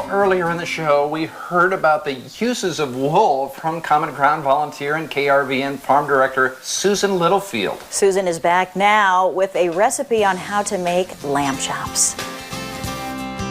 Well, earlier in the show, we heard about the uses of wool from Common Ground volunteer and KRVN farm director Susan Littlefield. Susan is back now with a recipe on how to make lamb chops.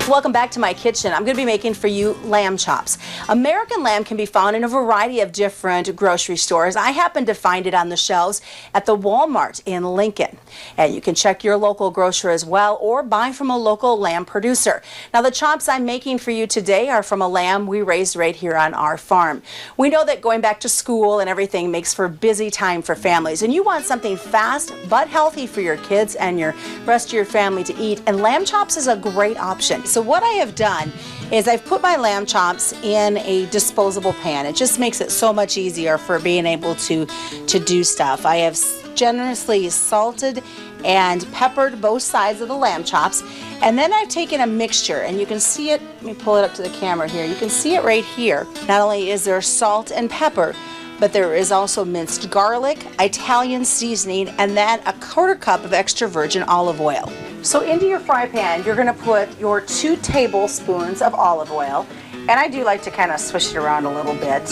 Welcome back to my kitchen. I'm going to be making for you lamb chops. American lamb can be found in a variety of different grocery stores. I happen to find it on the shelves at the Walmart in Lincoln. And you can check your local grocer as well or buy from a local lamb producer. Now the chops I'm making for you today are from a lamb we raised right here on our farm. We know that going back to school and everything makes for a busy time for families, and you want something fast but healthy for your kids and your rest of your family to eat, and lamb chops is a great option. So what I have done is I've put my lamb chops in a disposable pan. It just makes it so much easier for being able to do stuff. I have generously salted and peppered both sides of the lamb chops, and then I've taken a mixture, and you can see it. Let me pull it up to the camera here. You can see it right here. Not only is there salt and pepper, but there is also minced garlic, Italian seasoning, and then a 1/4 cup of extra virgin olive oil. So into your fry pan, you're gonna put your 2 tablespoons of olive oil, and I do like to kind of swish it around a little bit.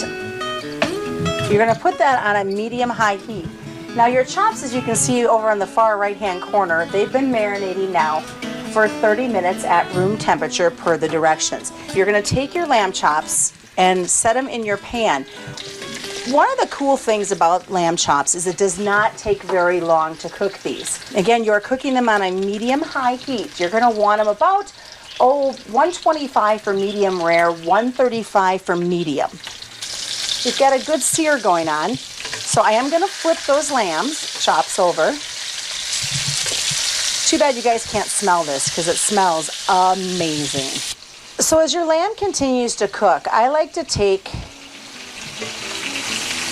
You're gonna put that on a medium-high heat. Now your chops, as you can see over on the far right-hand corner, they've been marinating now for 30 minutes at room temperature per the directions. You're gonna take your lamb chops and set them in your pan. One of the cool things about lamb chops is it does not take very long to cook these. Again, you're cooking them on a medium-high heat. You're gonna want them about, 125 for medium rare, 135 for medium. You've got a good sear going on. So I am gonna flip those lamb chops over. Too bad you guys can't smell this because it smells amazing. So as your lamb continues to cook, I like to take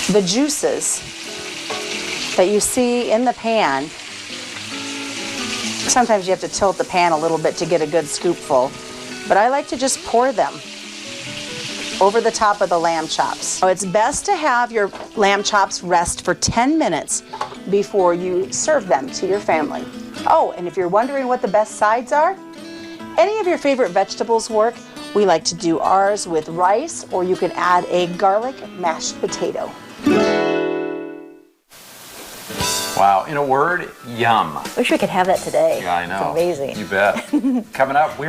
the juices that you see in the pan. Sometimes you have to tilt the pan a little bit to get a good scoopful, but I like to just pour them over the top of the lamb chops. So it's best to have your lamb chops rest for 10 minutes before you serve them to your family. Oh, and if you're wondering what the best sides are, any of your favorite vegetables work. We like to do ours with rice, or you can add a garlic mashed potato. Wow, in a word, yum. Wish we could have that today. Yeah, I know. It's amazing. You bet. Coming up,